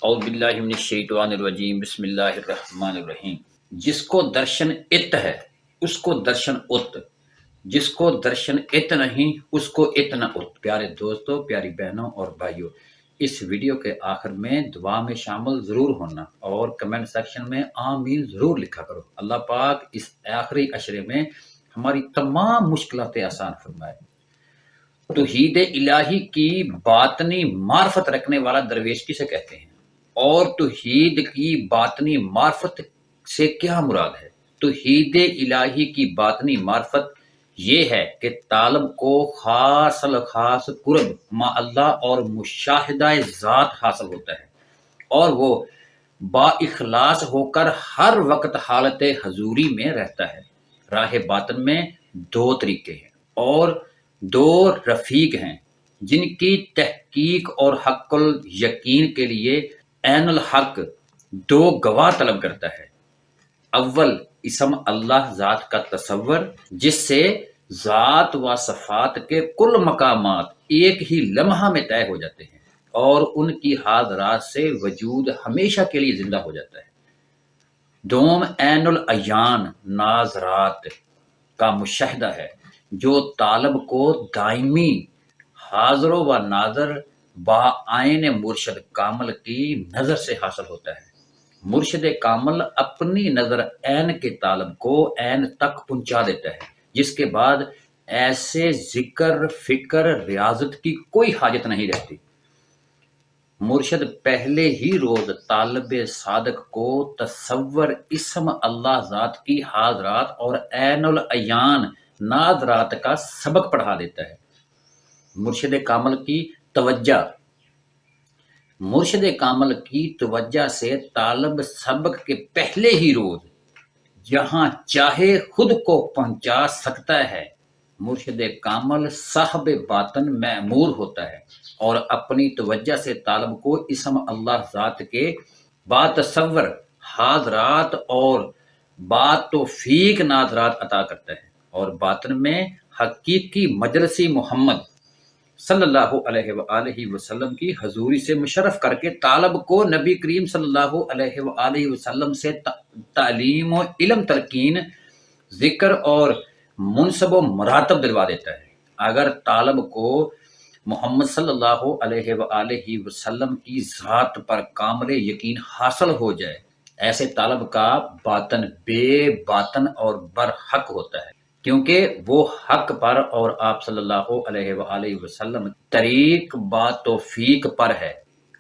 اعوذ باللہ من الشیطان الرجیم بسم اللہ الرحمن الرحیم۔ جس کو درشن ات ہے اس کو درشن ات، جس کو درشن ات نہیں اس کو ات نہ ات۔ پیارے دوستو، پیاری بہنوں اور بھائیوں، اس ویڈیو کے آخر میں دعا میں شامل ضرور ہونا اور کمنٹ سیکشن میں آمین ضرور لکھا کرو۔ اللہ پاک اس آخری عشرے میں ہماری تمام مشکلاتیں آسان فرمائے۔ توحید الہی کی باطنی معرفت رکھنے والا درویش کسے کہتے ہیں؟ اور توحید کی باطنی معرفت سے کیا مراد ہے؟ توحید الہی کی باطنی معرفت یہ ہے کہ طالب کو خاص الخاص قرب مع اللہ اور مشاہدہ ذات حاصل ہوتا ہے، اور وہ با اخلاص ہو کر ہر وقت حالت حضوری میں رہتا ہے۔ راہ باطن میں دو طریقے ہیں اور دو رفیق ہیں جن کی تحقیق اور حق الیقین کے لیے عین الحق دو گواہ طلب کرتا ہے۔ اول اسم اللہ ذات کا تصور، جس سے ذات و صفات کے کل مقامات ایک ہی لمحہ میں طے ہو جاتے ہیں اور ان کی حاضرات سے وجود ہمیشہ کے لیے زندہ ہو جاتا ہے۔ دوم عین العیان ناظرات کا مشاہدہ ہے، جو طالب کو دائمی حاضر و ناظر با عین مرشد کامل کی نظر سے حاصل ہوتا ہے۔ مرشد کامل اپنی نظر عین کے طالب کو عین تک پہنچا دیتا ہے، جس کے بعد ایسے ذکر فکر ریاضت کی کوئی حاجت نہیں رہتی۔ مرشد پہلے ہی روز طالب صادق کو تصور اسم اللہ ذات کی حاضرات اور عین العیان ناظرات کا سبق پڑھا دیتا ہے۔ مرشد کامل کی توجہ، مرشد کامل کی توجہ سے طالب سبق کے پہلے ہی روز جہاں چاہے خود کو پہنچا سکتا ہے۔ مرشد کامل صاحب باطن معمور ہوتا ہے اور اپنی توجہ سے طالب کو اسم اللہ ذات کے باتصور حاضرات اور باتوفیق ناظرات عطا کرتا ہے، اور باطن میں حقیقی مجلسی محمد صلی اللہ علیہ وآلہ وسلم کی حضوری سے مشرف کر کے طالب کو نبی کریم صلی اللہ علیہ وآلہ وسلم سے تعلیم و علم تلقین، ذکر اور منصب و مراتب دلوا دیتا ہے۔ اگر طالب کو محمد صلی اللہ علیہ وآلہ وسلم کی ذات پر کامل یقین حاصل ہو جائے، ایسے طالب کا باطن بے باطن اور برحق ہوتا ہے، کیونکہ وہ حق پر اور آپ صلی اللہ علیہ وآلہ وسلم طریق با توفیق پر ہے،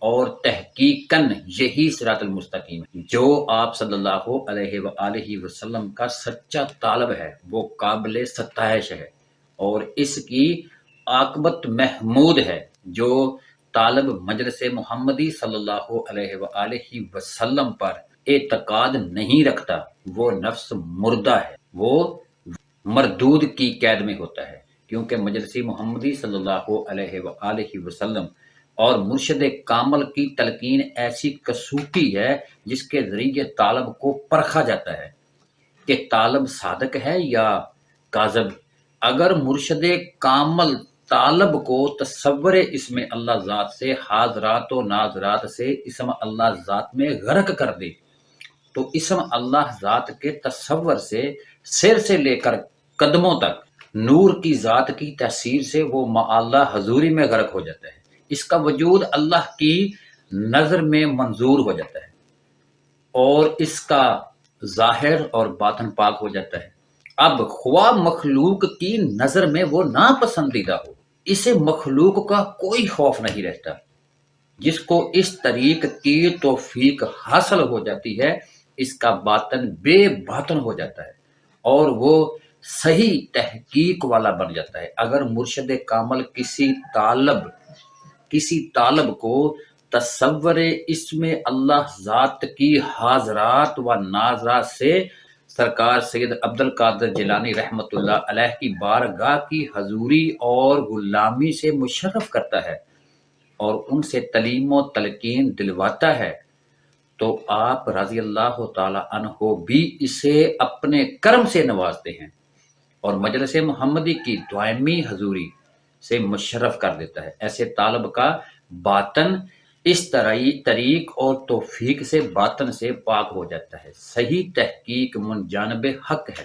اور تحقیقاً یہی صراط المستقیم ہے۔ جو آپ صلی اللہ علیہ وآلہ وسلم کا سچا طالب ہے وہ قابل ستائش ہے اور اس کی عاقبت محمود ہے۔ جو طالب مجلس محمدی صلی اللہ علیہ وآلہ وسلم پر اعتقاد نہیں رکھتا وہ نفس مردہ ہے، وہ مردود کی قید میں ہوتا ہے، کیونکہ مجلسی محمدی صلی اللہ علیہ وآلہ وسلم اور مرشد کامل کی تلقین ایسی کسوٹی ہے جس کے ذریعے طالب کو پرکھا جاتا ہے کہ طالب صادق ہے یا کاذب۔ اگر مرشد کامل طالب کو تصور اسم اللہ ذات سے حاضرات و ناظرات سے اسم اللہ ذات میں غرق کر دے تو اسم اللہ ذات کے تصور سے سر سے لے کر قدموں تک نور کی ذات کی تاثیر سے وہ مع اللہ حضوری میں غرق ہو جاتا ہے۔ اس کا وجود اللہ کی نظر میں منظور ہو جاتا ہے اور اس کا ظاہر اور باطن پاک ہو جاتا ہے۔ اب خواہ مخلوق کی نظر میں وہ ناپسندیدہ ہو، اسے مخلوق کا کوئی خوف نہیں رہتا۔ جس کو اس طریق کی توفیق حاصل ہو جاتی ہے اس کا باطن بے باطن ہو جاتا ہے اور وہ صحیح تحقیق والا بن جاتا ہے۔ اگر مرشد کامل کسی طالب کو تصور اسم اللہ ذات کی حاضرات و ناظرات سے سرکار سید عبد القادر جیلانی رحمۃ اللہ علیہ کی بارگاہ کی حضوری اور غلامی سے مشرف کرتا ہے اور ان سے تعلیم و تلقین دلواتا ہے تو آپ رضی اللہ تعالی عنہ بھی اسے اپنے کرم سے نوازتے ہیں اور مجلس محمدی کی دائمی حضوری سے مشرف کر دیتا ہے۔ ایسے طالب کا باطن اس طریق اور توفیق سے باطن سے پاک ہو جاتا ہے۔ صحیح تحقیق من جانب حق ہے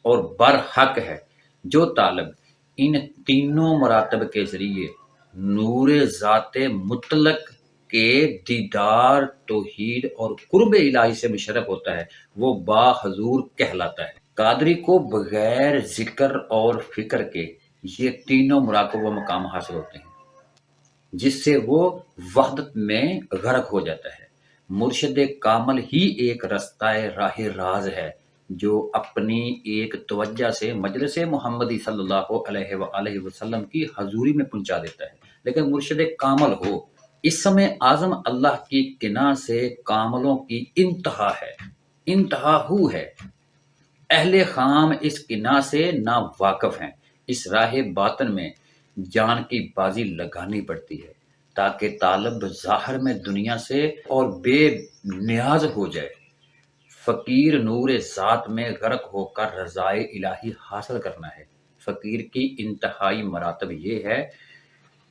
اور برحق ہے۔ جو طالب ان تینوں مراتب کے ذریعے نور ذات مطلق کے دیدار، توحید اور قرب الہی سے مشرف ہوتا ہے، وہ با حضور کہلاتا ہے۔ قادری کو بغیر ذکر اور فکر کے یہ تینوں مراقب و مقام حاصل ہوتے ہیں، جس سے وہ وحدت میں غرق ہو جاتا ہے۔ مرشد کامل ہی ایک رستہ راہ راز ہے جو اپنی ایک توجہ سے مجلس محمدی صلی اللہ علیہ وآلہ وسلم کی حضوری میں پہنچا دیتا ہے۔ لیکن مرشد کامل ہو، اسم اعظم اللہ کی کنا سے کاملوں کی انتہا ہے، انتہا ہو ہے۔ اہل خام اس کنا سے نا واقف ہیں۔ اس راہ باطن میں جان کی بازی لگانی پڑتی ہے تاکہ طالب ظاہر میں دنیا سے اور بے نیاز ہو جائے۔ فقیر نور ذات میں غرق ہو کر رضائے الہی حاصل کرنا ہے۔ فقیر کی انتہائی مراتب یہ ہے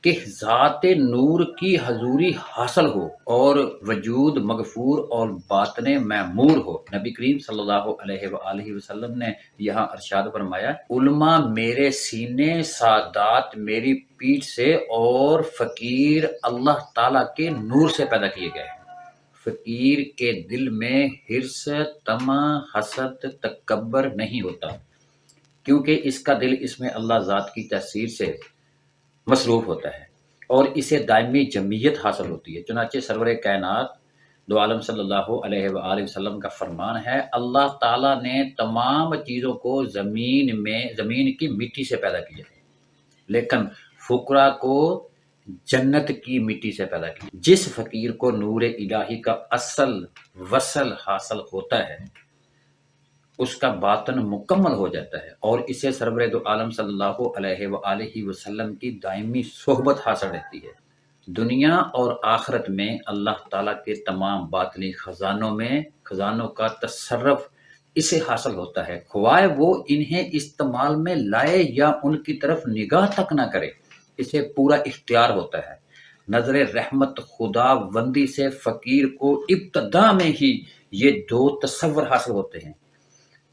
کہ ذات نور کی حضوری حاصل ہو اور وجود مغفور اور باطن معمور ہو۔ نبی کریم صلی اللہ علیہ وآلہ وسلم نے یہاں ارشاد فرمایا، علماء میرے سینے، سادات میری پیٹھ سے، اور فقیر اللہ تعالیٰ کے نور سے پیدا کیے گئے ہیں۔ فقیر کے دل میں حرص، طمع، حسد، تکبر نہیں ہوتا، کیونکہ اس کا دل اس میں اللہ ذات کی تاثیر سے مصروف ہوتا ہے اور اسے دائمی جمعیت حاصل ہوتی ہے۔ چنانچہ سرور کائنات دو عالم صلی اللہ علیہ وآلہ وسلم کا فرمان ہے، اللہ تعالیٰ نے تمام چیزوں کو زمین کی مٹی سے پیدا کیا ہے، لیکن فقراء کو جنت کی مٹی سے پیدا کیا۔ جس فقیر کو نور الہی کا اصل وصل حاصل ہوتا ہے، اس کا باطن مکمل ہو جاتا ہے اور اسے سرور دو عالم صلی اللہ علیہ وآلہ وسلم کی دائمی صحبت حاصل رہتی ہے۔ دنیا اور آخرت میں اللہ تعالیٰ کے تمام باطنی خزانوں کا تصرف اسے حاصل ہوتا ہے، خواہ وہ انہیں استعمال میں لائے یا ان کی طرف نگاہ تک نہ کرے، اسے پورا اختیار ہوتا ہے۔ نظر رحمت خدا بندی سے فقیر کو ابتدا میں ہی یہ دو تصور حاصل ہوتے ہیں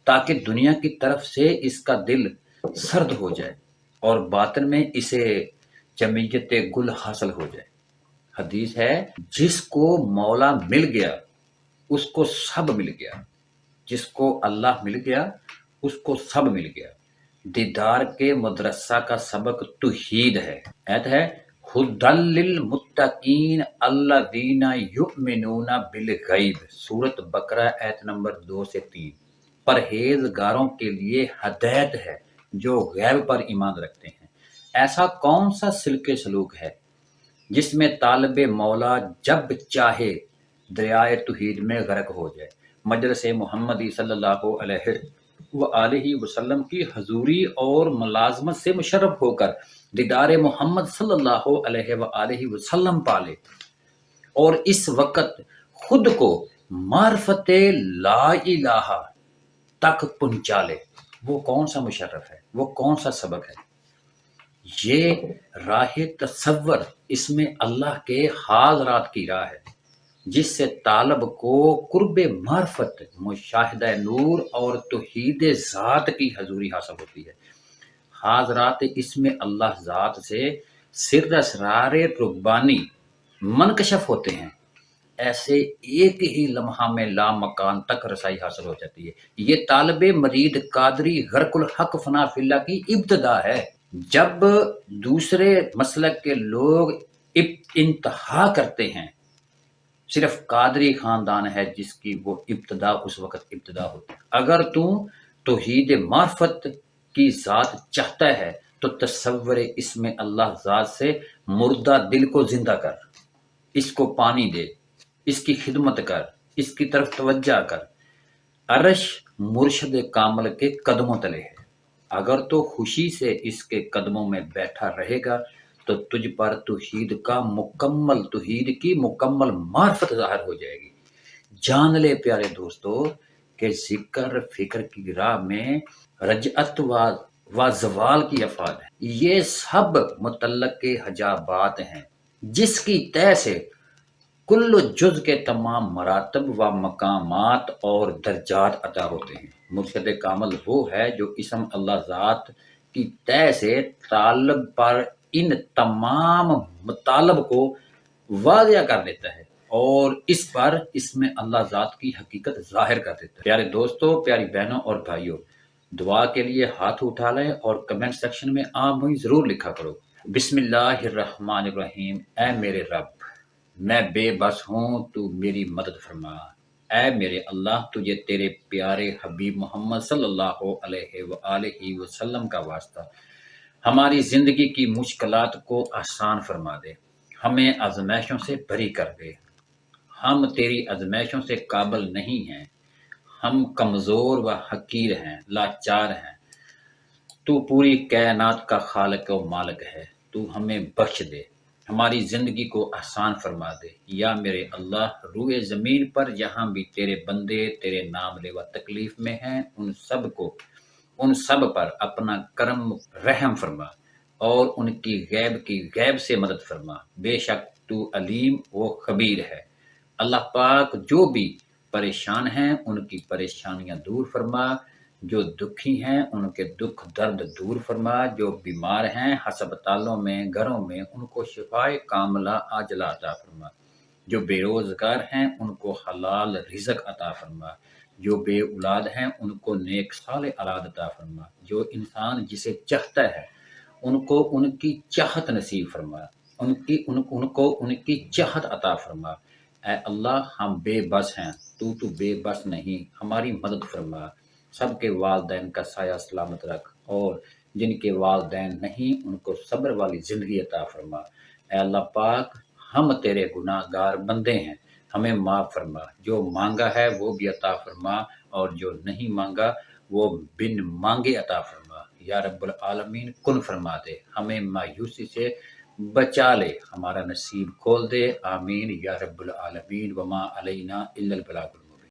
تاکہ دنیا کی طرف سے اس کا دل سرد ہو جائے اور باطن میں اسے جمعیت گل حاصل ہو جائے۔ حدیث ہے، جس کو مولا مل گیا اس کو سب مل گیا، جس کو اللہ مل گیا اس کو سب مل گیا۔ دیدار کے مدرسہ کا سبق توحید ہے۔ ایت ہے، ھدی للمتقین الذین یؤمنون بالغیب، سورۃ بقرہ ایت نمبر 2 سے 3۔ پرہیزگاروں کے لیے ہدایت ہے جو غیب پر ایمان رکھتے ہیں۔ ایسا کون سا سلک سلوک ہے جس میں طالب مولا جب چاہے دریائے توحید میں غرق ہو جائے، مجلس محمدی صلی اللہ علیہ وآلہ وسلم کی حضوری اور ملازمت سے مشرف ہو کر دیدار محمد صلی اللہ علیہ وآلہ وسلم پالے اور اس وقت خود کو معرفت لا الہ تک پہنچا لے۔ وہ کون سا مشرف ہے، وہ کون سا سبق ہے؟ یہ راہ تصور اس میں اللہ کے حاضرات کی راہ ہے، جس سے طالب کو قرب معرفت، مشاہدہ نور اور توحید ذات کی حضوری حاصل ہوتی ہے۔ حاضرات اس میں اللہ ذات سے سر اسرار ربانی منکشف ہوتے ہیں، ایسے ایک ہی لمحہ میں لا مکان تک رسائی حاصل ہو جاتی ہے۔ یہ طالب مرید قادری غرق الحق فنا فی اللہ کی ابتدا ہے۔ جب دوسرے مسلک کے لوگ انتہا کرتے ہیں، صرف قادری خاندان ہے جس کی وہ ابتدا اس وقت ابتدا ہوتی ہے۔ اگر تو توحید معرفت کی ذات چاہتا ہے تو تصور اس میں اللہ ذات سے مردہ دل کو زندہ کر، اس کو پانی دے، اس کی خدمت کر، اس کی طرف توجہ کر۔ عرش مرشد کامل کے قدموں تلے ہے، اگر تو خوشی سے اس کے قدموں میں بیٹھا رہے گا تو تجھ پر توحید کی مکمل معرفت ظاہر ہو جائے گی۔ جان لے پیارے دوستو کہ ذکر فکر کی راہ میں رجعت و زوال کی افعال ہیں، یہ سب متعلق کے حجابات ہیں جس کی تہ سے کل جز کے تمام مراتب و مقامات اور درجات عطا ہوتے ہیں۔ مرشد کامل وہ ہے جو اسم اللہ ذات کی طے سے طالب پر ان تمام مطالب کو واضح کر دیتا ہے اور اس پر اسم اللہ ذات کی حقیقت ظاہر کر دیتا ہے۔ پیارے دوستو، پیاری بہنوں اور بھائیوں، دعا کے لیے ہاتھ اٹھا لیں اور کمنٹ سیکشن میں آمین ضرور لکھا کرو۔ بسم اللہ الرحمن الرحیم۔ اے میرے رب، میں بے بس ہوں، تو میری مدد فرما۔ اے میرے اللہ، تجھے تیرے پیارے حبیب محمد صلی اللہ علیہ وآلہ وسلم کا واسطہ ہماری زندگی کی مشکلات کو آسان فرما دے، ہمیں آزمائشوں سے بری کر دے۔ ہم تیری آزمائشوں سے قابل نہیں ہیں، ہم کمزور و حقیر ہیں، لاچار ہیں۔ تو پوری کائنات کا خالق و مالک ہے، تو ہمیں بخش دے، ہماری زندگی کو آسان فرما دے۔ یا میرے اللہ، روئے زمین پر جہاں بھی تیرے بندے تیرے نام لیوا تکلیف میں ہیں، ان سب پر اپنا کرم رحم فرما اور ان کی غیب سے مدد فرما۔ بے شک تو علیم و خبیر ہے۔ اللہ پاک جو بھی پریشان ہیں ان کی پریشانیاں دور فرما، جو دکھی ہیں ان کے دکھ درد دور فرما، جو بیمار ہیں ہسپتالوں میں گھروں میں ان کو شفائے کاملہ عاجلہ عطا فرما، جو بے روزگار ہیں ان کو حلال رزق عطا فرما، جو بے اولاد ہیں ان کو نیک صالح اولاد عطا فرما، جو انسان جسے چاہتا ہے ان کو ان کی چاہت نصیب فرما، ان کو ان کی چاہت عطا فرما۔ اے اللہ، ہم بے بس ہیں، تو بے بس نہیں، ہماری مدد فرما۔ سب کے والدین کا سایہ سلامت رکھ اور جن کے والدین نہیں ان کو صبر والی زندگی عطا فرما۔ اے اللہ پاک، ہم تیرے گناہ گار بندے ہیں، ہمیں معاف فرما۔ جو مانگا ہے وہ بھی عطا فرما اور جو نہیں مانگا وہ بن مانگے عطا فرما۔ یا رب العالمین، کن فرما دے، ہمیں مایوسی سے بچا لے، ہمارا نصیب کھول دے۔ آمین یا رب العالمین۔ وما علینا الا البلاغ المبین۔